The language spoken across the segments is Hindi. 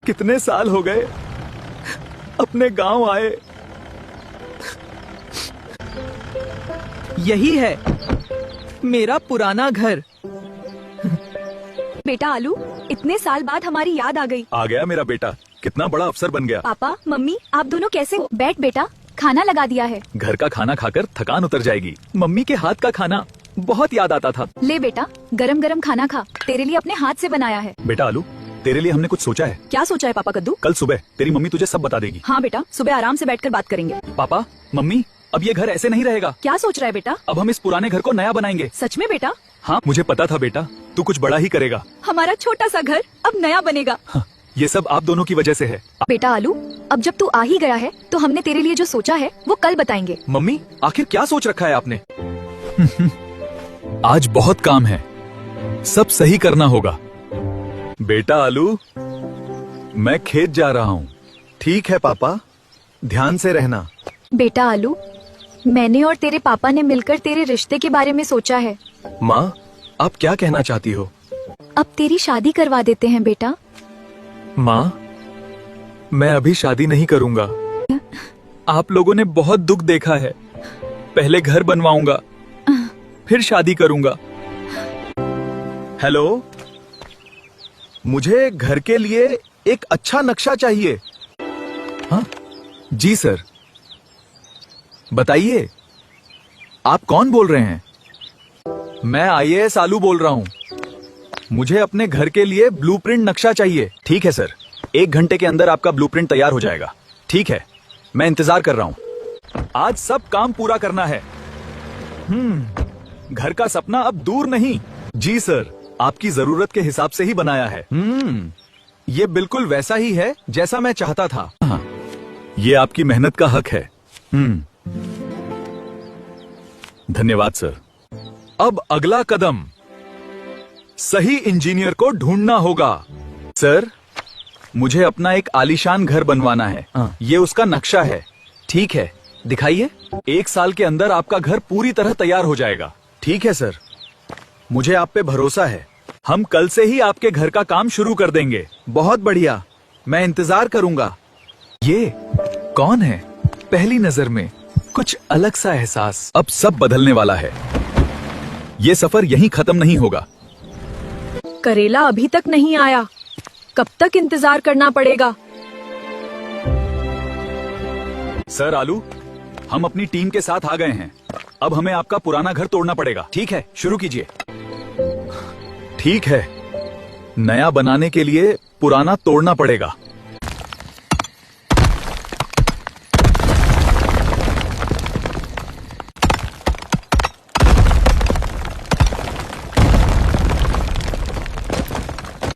कितने साल हो गए अपने गांव आए। यही है मेरा पुराना घर। बेटा आलू, इतने साल बाद हमारी याद आ गई। आ गया मेरा बेटा, कितना बड़ा अफसर बन गया। पापा मम्मी आप दोनों कैसे हो? बैठ बेटा, खाना लगा दिया है। घर का खाना खाकर थकान उतर जाएगी। मम्मी के हाथ का खाना बहुत याद आता था। ले बेटा, गरम गरम खाना खा, तेरे लिए अपने हाथ से बनाया है। बेटा आलू, तेरे लिए हमने कुछ सोचा है। क्या सोचा है पापा कद्दू? कल सुबह तेरी मम्मी तुझे सब बता देगी। हाँ बेटा, सुबह आराम से बैठकर बात करेंगे। पापा मम्मी, अब ये घर ऐसे नहीं रहेगा। क्या सोच रहा है बेटा? अब हम इस पुराने घर को नया बनाएंगे। सच में बेटा? हाँ, मुझे पता था बेटा, तू कुछ बड़ा ही करेगा। हमारा छोटा सा घर अब नया बनेगा। हाँ, ये सब आप दोनों की वजह से है। बेटा आलू, अब जब तू आ ही गया है तो हमने तेरे लिए जो सोचा है वो कल बताएंगे। मम्मी, आखिर क्या सोच रखा है आपने? आज बहुत काम है, सब सही करना होगा। बेटा आलू, मैं खेत जा रहा हूँ। ठीक है पापा, ध्यान से रहना। बेटा आलू, मैंने और तेरे पापा ने मिलकर तेरे रिश्ते के बारे में सोचा है। माँ, आप क्या कहना चाहती हो? अब तेरी शादी करवा देते हैं बेटा। माँ, मैं अभी शादी नहीं करूँगा। आप लोगों ने बहुत दुख देखा है। पहले घर बनवाऊंगा, फिर शादी करूंगा। हेलो, मुझे घर के लिए एक अच्छा नक्शा चाहिए। हाँ जी सर, बताइए आप कौन बोल रहे हैं? मैं आईएएस आलू बोल रहा हूँ। मुझे अपने घर के लिए ब्लूप्रिंट नक्शा चाहिए। ठीक है सर, 1 घंटे के अंदर आपका ब्लूप्रिंट तैयार हो जाएगा। ठीक है, मैं इंतजार कर रहा हूँ। आज सब काम पूरा करना है। घर का सपना अब दूर नहीं। जी सर, आपकी जरूरत के हिसाब से ही बनाया है। ये बिल्कुल वैसा ही है जैसा मैं चाहता था। हाँ, ये आपकी मेहनत का हक है। धन्यवाद सर। अब अगला कदम, सही इंजीनियर को ढूंढना होगा। सर, मुझे अपना एक आलीशान घर बनवाना है। ये उसका नक्शा है। ठीक है, दिखाइए। 1 साल के अंदर आपका घर पूरी तरह तैयार हो जाएगा। ठीक है सर, मुझे आप पे भरोसा है। हम कल से ही आपके घर का काम शुरू कर देंगे। बहुत बढ़िया, मैं इंतजार करूंगा। ये कौन है? पहली नजर में कुछ अलग सा एहसास। अब सब बदलने वाला है। ये सफर यहीं खत्म नहीं होगा। करेला अभी तक नहीं आया, कब तक इंतजार करना पड़ेगा? सर आलू, हम अपनी टीम के साथ आ गए हैं। अब हमें आपका पुराना घर तोड़ना पड़ेगा। ठीक है, शुरू कीजिए। ठीक है, नया बनाने के लिए पुराना तोड़ना पड़ेगा।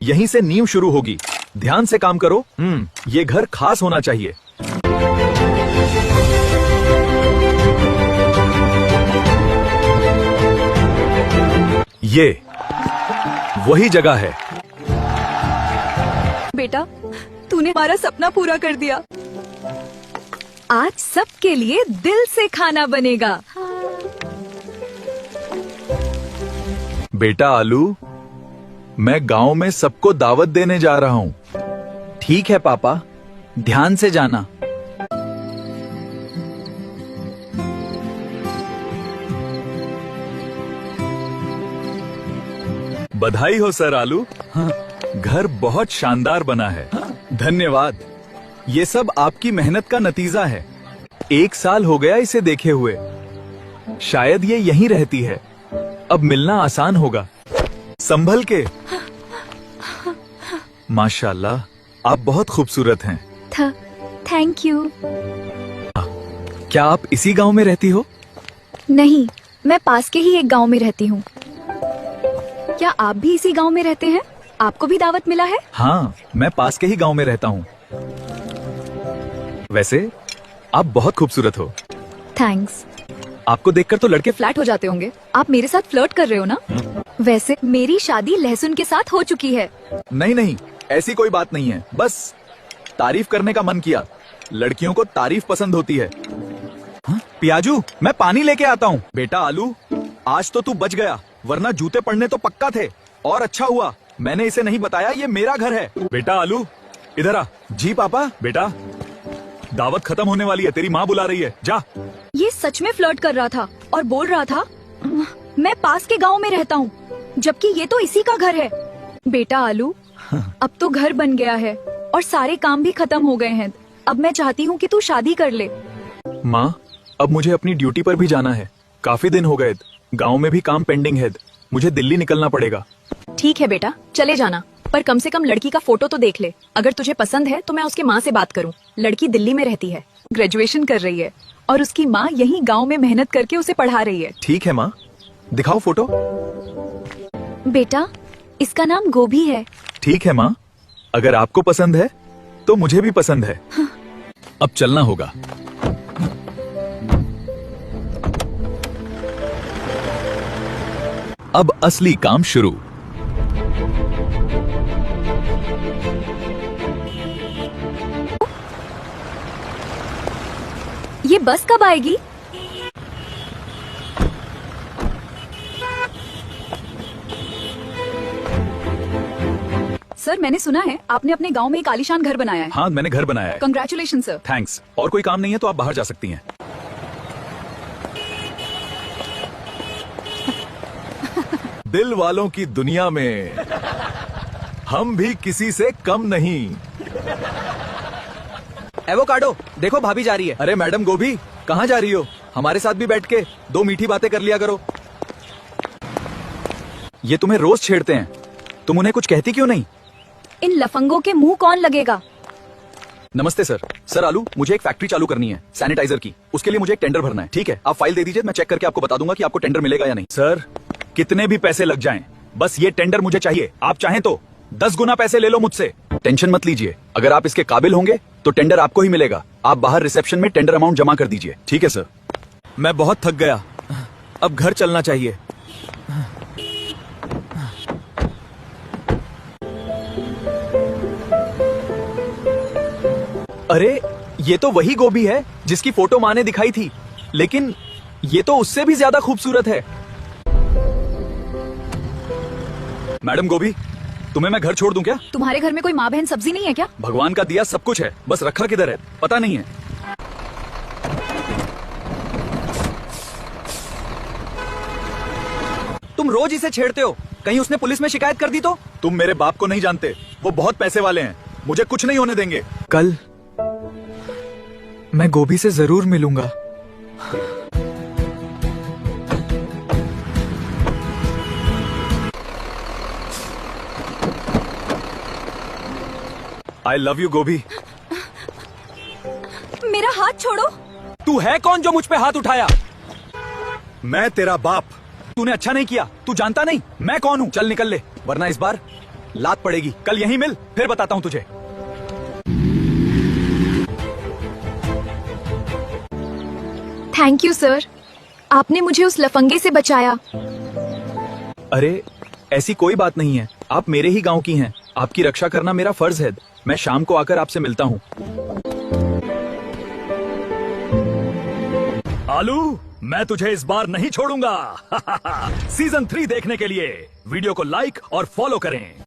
यहीं से नींव शुरू होगी। ध्यान से काम करो। ये घर खास होना चाहिए। ये वही जगह है। बेटा, तूने हमारा सपना पूरा कर दिया। आज सबके लिए दिल से खाना बनेगा। बेटा आलू, मैं गांव में सबको दावत देने जा रहा हूँ। ठीक है पापा, ध्यान से जाना। बधाई हो सर आलू। हाँ, घर बहुत शानदार बना है। धन्यवाद। ये सब आपकी मेहनत का नतीजा है। 1 साल हो गया इसे देखे हुए। शायद ये यहीं रहती है। अब मिलना आसान होगा। संभल के। माशाल्लाह, आप बहुत खूबसूरत हैं। Thank you. क्या आप इसी गांव में रहती हो? नहीं, मैं पास के ही एक गांव में रहती हूँ। क्या आप भी इसी गांव में रहते हैं? आपको भी दावत मिला है? हाँ, मैं पास के ही गांव में रहता हूँ। वैसे आप बहुत खूबसूरत हो। थैंक्स। आपको देखकर तो लड़के फ्लैट हो जाते होंगे। आप मेरे साथ फ्लर्ट कर रहे हो ना? वैसे मेरी शादी लहसुन के साथ हो चुकी है। नहीं नहीं, ऐसी कोई बात नहीं है। बस तारीफ करने का मन किया। लड़कियों को तारीफ पसंद होती है। पियाजू, मैं पानी लेके आता हूँ। बेटा आलू, आज तो तू बच गया, वरना जूते पड़ने तो पक्का थे। और अच्छा हुआ मैंने इसे नहीं बताया ये मेरा घर है। बेटा आलू, इधर आ। जी पापा। बेटा, दावत खत्म होने वाली है, तेरी माँ बुला रही है, जा। ये सच में फ्लर्ट कर रहा था और बोल रहा था मैं पास के गांव में रहता हूँ, जबकि ये तो इसी का घर है। बेटा आलू, अब तो घर बन गया है और सारे काम भी खत्म हो गए हैं। अब मैं चाहती हूँ कि तू शादी कर ले। माँ, अब मुझे अपनी ड्यूटी पर भी जाना है। काफी दिन हो गए, गांव में भी काम पेंडिंग है। मुझे दिल्ली निकलना पड़ेगा। ठीक है बेटा, चले जाना, पर कम से कम लड़की का फोटो तो देख ले। अगर तुझे पसंद है तो मैं उसके माँ से बात करूँ। लड़की दिल्ली में रहती है, ग्रेजुएशन कर रही है और उसकी माँ यही गांव में मेहनत करके उसे पढ़ा रही है। ठीक है माँ, दिखाओ फोटो। बेटा, इसका नाम गोभी है। ठीक है माँ, अगर आपको पसंद है तो मुझे भी पसंद है। अब चलना होगा। अब असली काम शुरू। ये बस कब आएगी? सर, मैंने सुना है आपने अपने गांव में एक आलीशान घर बनाया है। हाँ, मैंने घर बनाया है। Congratulation sir. थैंक्स। और कोई काम नहीं है तो आप बाहर जा सकती हैं। दिल वालों की दुनिया में हम भी किसी से कम नहीं। एवोकाडो, देखो भाभी जा रही है। अरे मैडम गोभी, कहाँ जा रही हो? हमारे साथ भी बैठ के 2 मीठी बातें कर लिया करो। ये तुम्हें रोज छेड़ते हैं, तुम उन्हें कुछ कहती क्यों नहीं? इन लफंगों के मुंह कौन लगेगा? नमस्ते सर। सर आलू, मुझे एक फैक्ट्री चालू करनी है सैनिटाइजर की। उसके लिए मुझे एक टेंडर भरना है। ठीक है, आप फाइल दे दीजिए, मैं चेक करके आपको बता दूंगा कि आपको टेंडर मिलेगा या नहीं। सर, कितने भी पैसे लग जाएं, बस ये टेंडर मुझे चाहिए। आप चाहें तो 10 गुना पैसे ले लो मुझसे। टेंशन मत लीजिए, अगर आप इसके काबिल होंगे तो टेंडर आपको ही मिलेगा। आप बाहर रिसेप्शन में टेंडर अमाउंट जमा कर दीजिए। ठीक है सर। मैं बहुत थक गया, अब घर चलना चाहिए। अरे, ये तो वही गोभी है जिसकी फोटो माँ ने दिखाई थी, लेकिन ये तो उससे भी ज्यादा खूबसूरत है। मैडम गोभी, तुम्हें मैं घर छोड़ दूं क्या? तुम्हारे घर में कोई माँ बहन सब्जी नहीं है क्या? भगवान का दिया सब कुछ है, बस रखा किधर है पता नहीं है। तुम रोज इसे छेड़ते हो, कहीं उसने पुलिस में शिकायत कर दी तो? तुम मेरे बाप को नहीं जानते, वो बहुत पैसे वाले हैं, मुझे कुछ नहीं होने देंगे। कल मैं गोभी से जरूर मिलूंगा। आई लव यू गोभी। मेरा हाथ छोड़ो। तू है कौन जो मुझ पे हाथ उठाया? मैं तेरा बाप। तूने अच्छा नहीं किया, तू जानता नहीं मैं कौन हूँ। चल निकल ले, वरना इस बार लात पड़ेगी। कल यहीं मिल, फिर बताता हूँ तुझे। थैंक यू सर, आपने मुझे उस लफंगे से बचाया। अरे, ऐसी कोई बात नहीं है, आप मेरे ही गांव की हैं। आपकी रक्षा करना मेरा फर्ज है। मैं शाम को आकर आपसे मिलता हूँ। आलू, मैं तुझे इस बार नहीं छोड़ूंगा। सीजन 3 देखने के लिए वीडियो को लाइक और फॉलो करें।